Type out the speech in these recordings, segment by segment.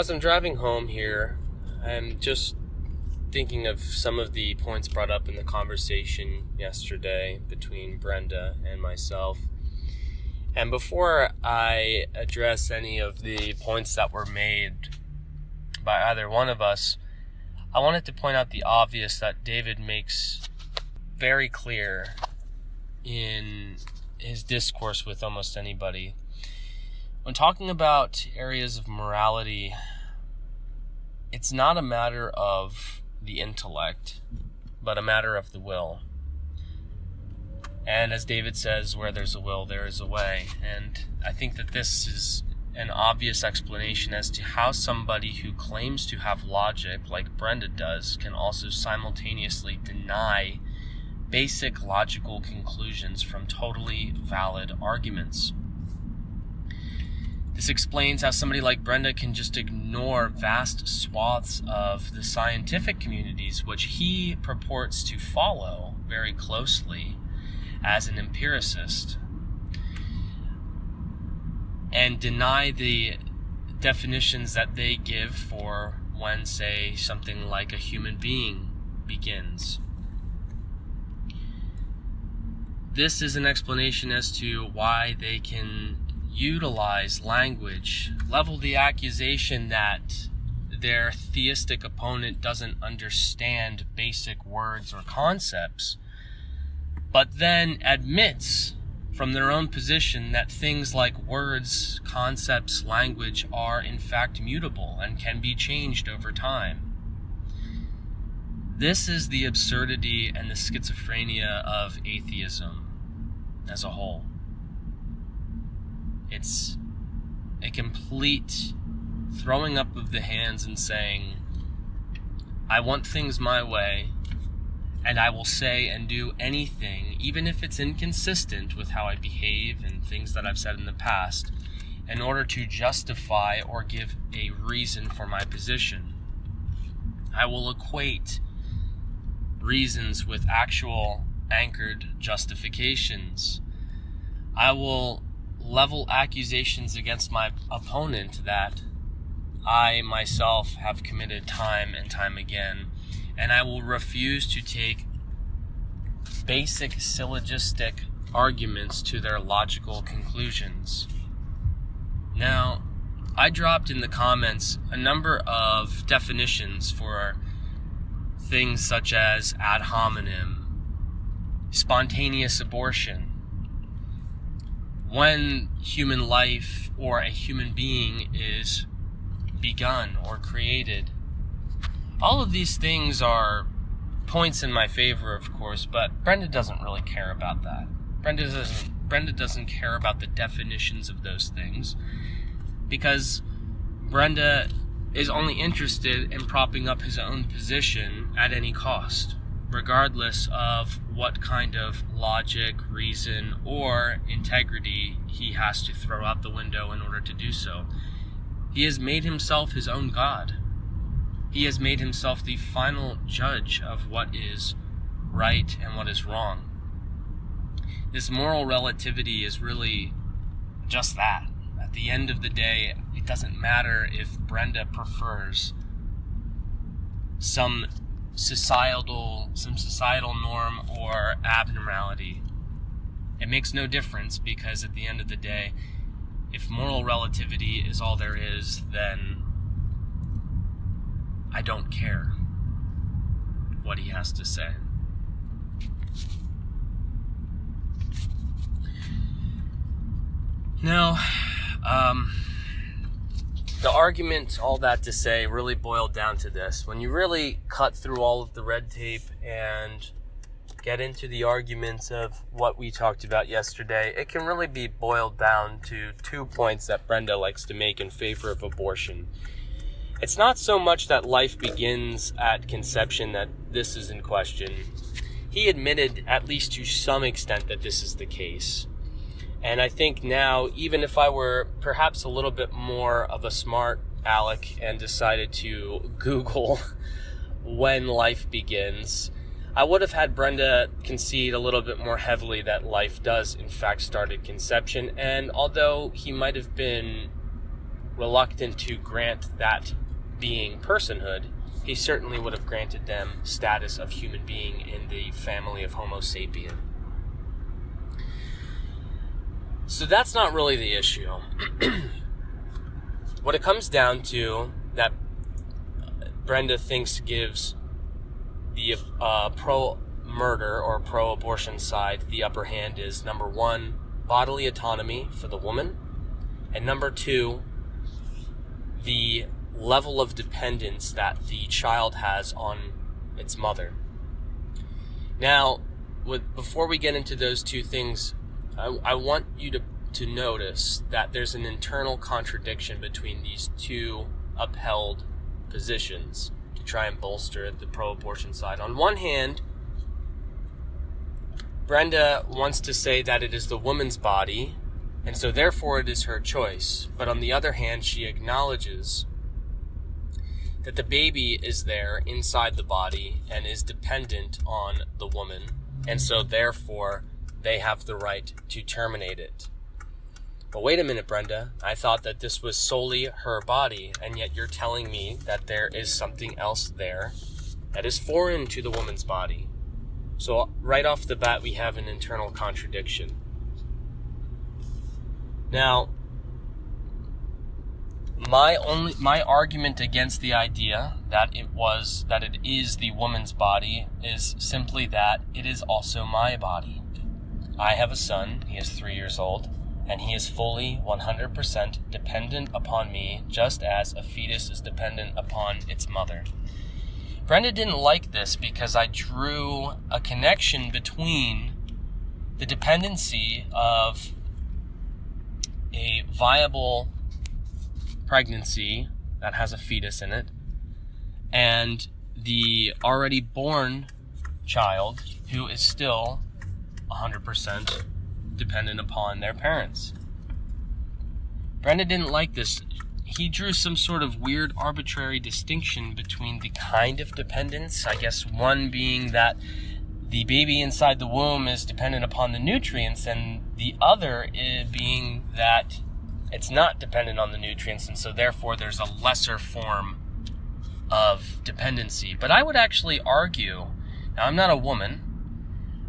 as I'm driving home here, I'm just thinking of some of the points brought up in the conversation yesterday between Brenda and myself. And before I address any of the points that were made by either one of us, I wanted to point out the obvious that David makes very clear in his discourse with almost anybody. When talking about areas of morality, it's not a matter of the intellect, but a matter of the will. And as David says, where there's a will, there is a way. And I think that this is an obvious explanation as to how somebody who claims to have logic, like Brenda does, can also simultaneously deny basic logical conclusions from totally valid arguments. This explains how somebody like Brenda can just ignore vast swaths of the scientific communities, which he purports to follow very closely as an empiricist, and deny the definitions that they give for when, say, something like a human being begins. This is an explanation as to why they can utilize language, level the accusation that their theistic opponent doesn't understand basic words or concepts, but then admits from their own position that things like words, concepts, language are in fact mutable and can be changed over time. This is the absurdity and the schizophrenia of atheism as a whole. It's a complete throwing up of the hands and saying, I want things my way, and I will say and do anything, even if it's inconsistent with how I behave and things that I've said in the past, in order to justify or give a reason for my position. I will equate reasons with actual anchored justifications. I will level accusations against my opponent that I myself have committed time and time again, and I will refuse to take basic syllogistic arguments to their logical conclusions. Now, I dropped in the comments a number of definitions for things such as ad hominem, spontaneous abortion, when human life or a human being is begun or created. All of these things are points in my favor, of course, but Brenda doesn't really care about that. Brenda doesn't care about the definitions of those things, because Brenda is only interested in propping up his own position at any cost, regardless of what kind of logic, reason, or integrity he has to throw out the window in order to do so. He has made himself his own God. He has made himself the final judge of what is right and what is wrong. This moral relativity is really just that. At the end of the day, it doesn't matter if Brenda prefers some societal norm or abnormality. It makes no difference, because at the end of the day, if moral relativity is all there is, then I don't care what he has to say. Now, the argument, all that to say, really boiled down to this. When you really cut through all of the red tape and get into the arguments of what we talked about yesterday, it can really be boiled down to 2 points that Brenda likes to make in favor of abortion. It's not so much that life begins at conception that this is in question. He admitted, at least to some extent, that this is the case. And I think now, even if I were perhaps a little bit more of a smart aleck and decided to Google when life begins, I would have had Brenda concede a little bit more heavily that life does in fact start at conception. And although he might have been reluctant to grant that being personhood, he certainly would have granted them status of human being in the family of Homo sapien. So that's not really the issue. What it comes down to that Brenda thinks gives the pro-murder or pro-abortion side the upper hand is, number one, bodily autonomy for the woman, and number two, the level of dependence that the child has on its mother. Now, before we get into those two things, I want you to notice that there's an internal contradiction between these two upheld positions to try and bolster the pro-abortion side. On one hand, Brenda wants to say that it is the woman's body, and so therefore it is her choice. But on the other hand, she acknowledges that the baby is there inside the body and is dependent on the woman, and so therefore they have the right to terminate it. But wait a minute, Brenda, I thought that this was solely her body, and yet you're telling me that there is something else there that is foreign to the woman's body. So right off the bat, we have an internal contradiction. Now, my argument against the idea that it is the woman's body is simply that it is also my body. I have a son, he is 3 years old, and he is fully 100% dependent upon me, just as a fetus is dependent upon its mother. Brenda didn't like this because I drew a connection between the dependency of a viable pregnancy that has a fetus in it and the already born child who is still 100% dependent upon their parents. Brenda didn't like this. He drew some sort of weird arbitrary distinction between the kind of dependence, I guess one being that the baby inside the womb is dependent upon the nutrients, and the other being that it's not dependent on the nutrients, and so therefore there's a lesser form of dependency. But I would actually argue, now I'm not a woman,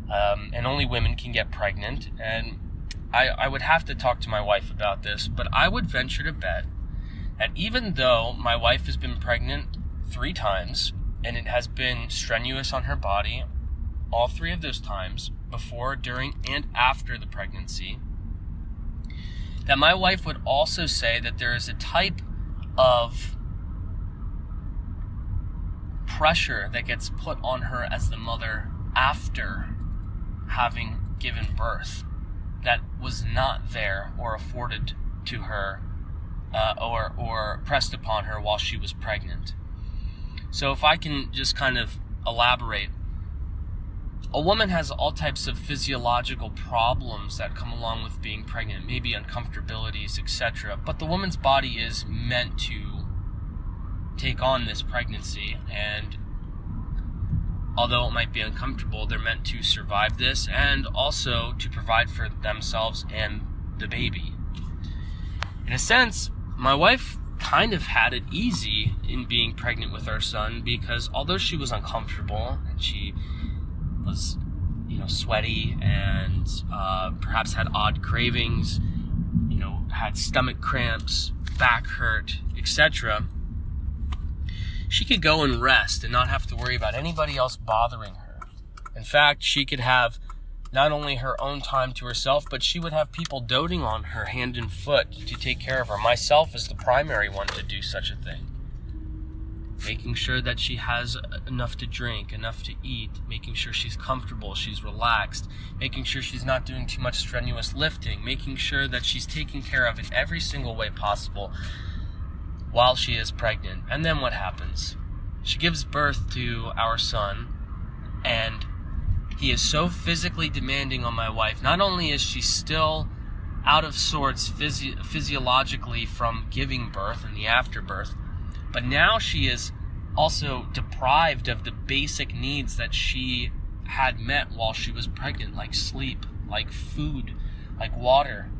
and only women can get pregnant, and I would have to talk to my wife about this, but I would venture to bet that even though my wife has been pregnant 3 times, and it has been strenuous on her body all 3 of those times, before, during, and after the pregnancy, that my wife would also say that there is a type of pressure that gets put on her as the mother after having given birth that was not there or afforded to her or pressed upon her while she was pregnant. So if I can just kind of elaborate, a woman has all types of physiological problems that come along with being pregnant, maybe uncomfortabilities, etc. But the woman's body is meant to take on this pregnancy, and although it might be uncomfortable, they're meant to survive this and also to provide for themselves and the baby. In a sense, my wife kind of had it easy in being pregnant with our son, because although she was uncomfortable and she was, sweaty and perhaps had odd cravings, had stomach cramps, back hurt, etc., she could go and rest and not have to worry about anybody else bothering her. In fact, she could have not only her own time to herself, but she would have people doting on her hand and foot to take care of her. Myself is the primary one to do such a thing. Making sure that she has enough to drink, enough to eat, making sure she's comfortable, she's relaxed, making sure she's not doing too much strenuous lifting, making sure that she's taken care of in every single way possible while she is pregnant. And then what happens? She gives birth to our son, and he is so physically demanding on my wife. Not only is she still out of sorts physiologically from giving birth and the afterbirth, but now she is also deprived of the basic needs that she had met while she was pregnant, like sleep, like food, like water.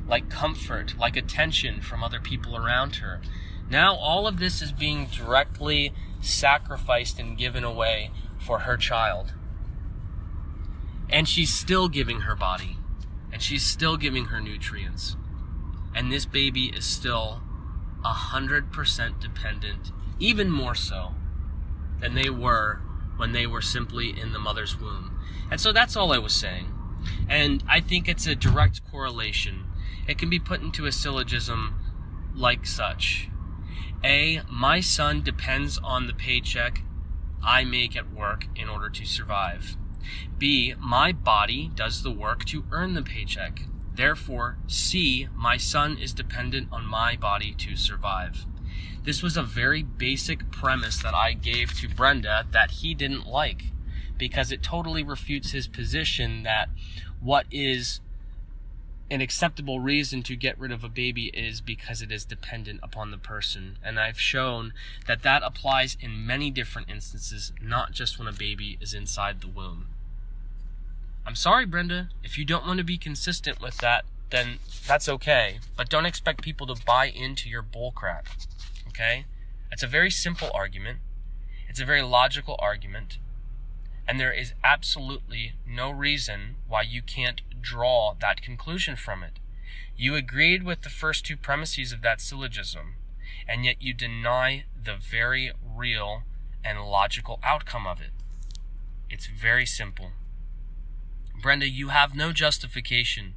like comfort, like attention from other people around her. Now all of this is being directly sacrificed and given away for her child. And she's still giving her body, and she's still giving her nutrients. And this baby is still 100% dependent, even more so than they were when they were simply in the mother's womb. And so that's all I was saying. And I think it's a direct correlation. It can be put into a syllogism like such. A, my son depends on the paycheck I make at work in order to survive. B, my body does the work to earn the paycheck. Therefore, C, my son is dependent on my body to survive. This was a very basic premise that I gave to Brenda that he didn't like, because it totally refutes his position that what is an acceptable reason to get rid of a baby is because it is dependent upon the person. And I've shown that that applies in many different instances, not just when a baby is inside the womb. I'm sorry, Brenda, if you don't want to be consistent with that, then that's okay. But don't expect people to buy into your bullcrap, okay? It's a very simple argument. It's a very logical argument. And there is absolutely no reason why you can't draw that conclusion from it. You agreed with the first two premises of that syllogism, and yet you deny the very real and logical outcome of it. It's very simple. Brenda, you have no justification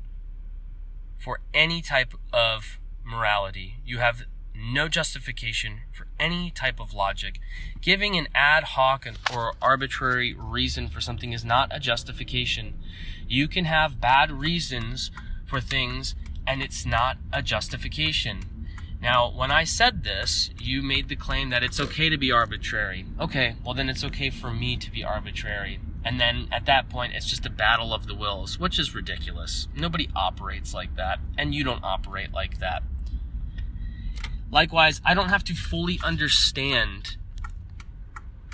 for any type of morality. You have no justification for any type of logic. Giving an ad hoc or arbitrary reason for something is not a justification. You can have bad reasons for things, and it's not a justification. Now, when I said this, you made the claim that it's okay to be arbitrary. Okay, well then it's okay for me to be arbitrary. And then at that point, it's just a battle of the wills, which is ridiculous. Nobody operates like that, and you don't operate like that. Likewise, I don't have to fully understand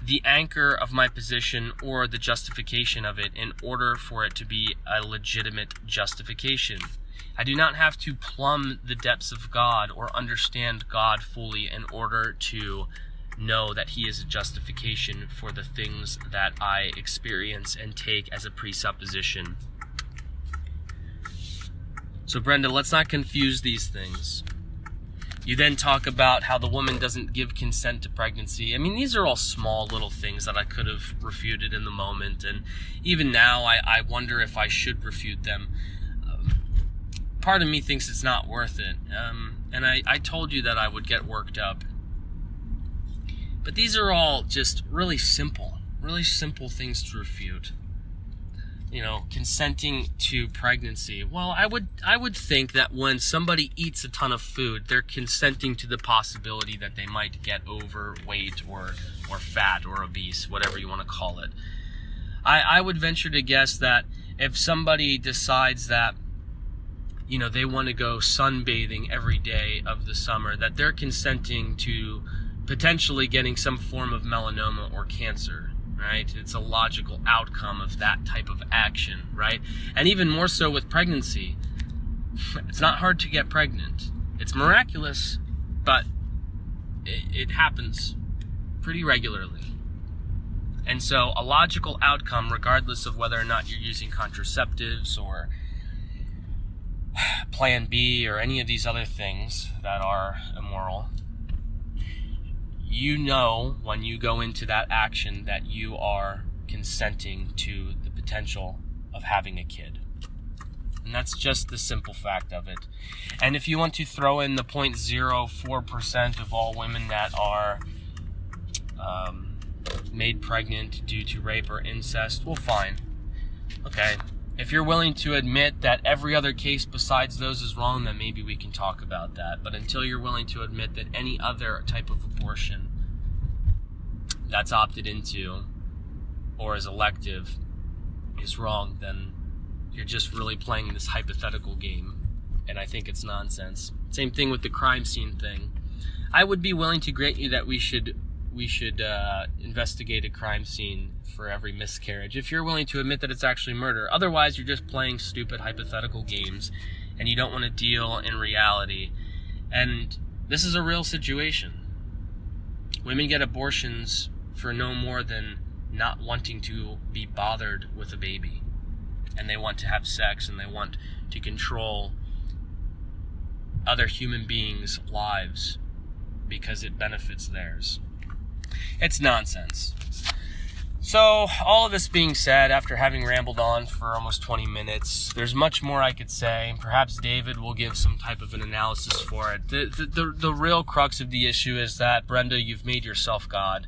the anchor of my position or the justification of it in order for it to be a legitimate justification. I do not have to plumb the depths of God or understand God fully in order to know that he is a justification for the things that I experience and take as a presupposition. So Brenda, let's not confuse these things. You then talk about how the woman doesn't give consent to pregnancy. I mean, these are all small little things that I could have refuted in the moment, and even now I wonder if I should refute them. Part of me thinks it's not worth it, and I told you that I would get worked up. But these are all just really simple things to refute. You know, consenting to pregnancy. Well, I would think that when somebody eats a ton of food, they're consenting to the possibility that they might get overweight or fat or obese, whatever you want to call it. I would venture to guess that if somebody decides that, you know, they want to go sunbathing every day of the summer, that they're consenting to potentially getting some form of melanoma or cancer, right? It's a logical outcome of that type of action, right? And even more so with pregnancy. It's not hard to get pregnant. It's miraculous, but it happens pretty regularly. And so a logical outcome, regardless of whether or not you're using contraceptives or Plan B or any of these other things that are immoral, you know when you go into that action that you are consenting to the potential of having a kid. And that's just the simple fact of it. And if you want to throw in the 0.04% of all women that are made pregnant due to rape or incest, well, fine. Okay. If you're willing to admit that every other case besides those is wrong, then maybe we can talk about that. But until you're willing to admit that any other type of abortion that's opted into or is elective is wrong, then you're just really playing this hypothetical game. And I think it's nonsense. Same thing with the crime scene thing. I would be willing to grant you that we should we should investigate a crime scene for every miscarriage, if you're willing to admit that it's actually murder. Otherwise, you're just playing stupid hypothetical games, and you don't want to deal in reality. And this is a real situation. Women get abortions for no more than not wanting to be bothered with a baby. And they want to have sex, and they want to control other human beings' lives because it benefits theirs. It's nonsense. So, all of this being said, after having rambled on for almost 20 minutes, there's much more I could say. Perhaps David will give some type of an analysis for it. The real crux of the issue is that, Brenda, you've made yourself God.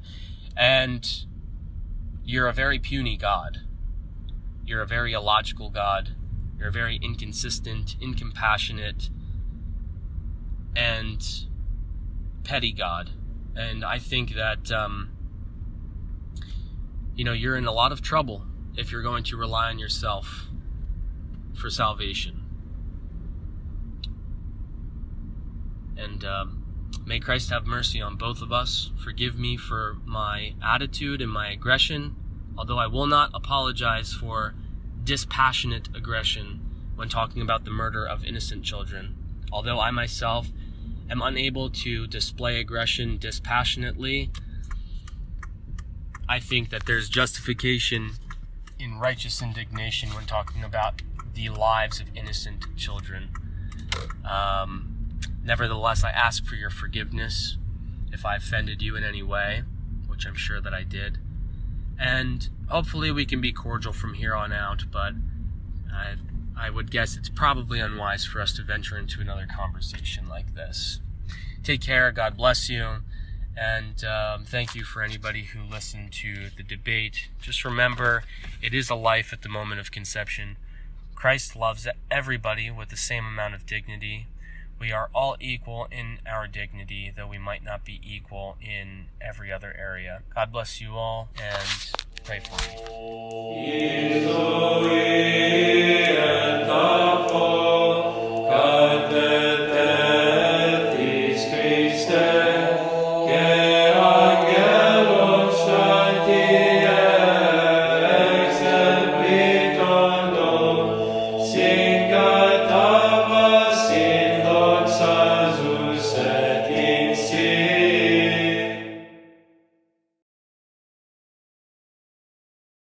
And you're a very puny God. You're a very illogical God. You're a very inconsistent, incompassionate, and petty God. And I think that, you're in a lot of trouble if you're going to rely on yourself for salvation. And may Christ have mercy on both of us. Forgive me for my attitude and my aggression, although I will not apologize for dispassionate aggression when talking about the murder of innocent children. Although I myself am unable to display aggression dispassionately, I think that there's justification in righteous indignation when talking about the lives of innocent children. Nevertheless, I ask for your forgiveness if I offended you in any way, which I'm sure that I did. And hopefully we can be cordial from here on out, but I would guess it's probably unwise for us to venture into another conversation like this. Take care, God bless you, and thank you for anybody who listened to the debate. Just remember, it is a life at the moment of conception. Christ loves everybody with the same amount of dignity. We are all equal in our dignity, though we might not be equal in every other area. God bless you all, and pray for me.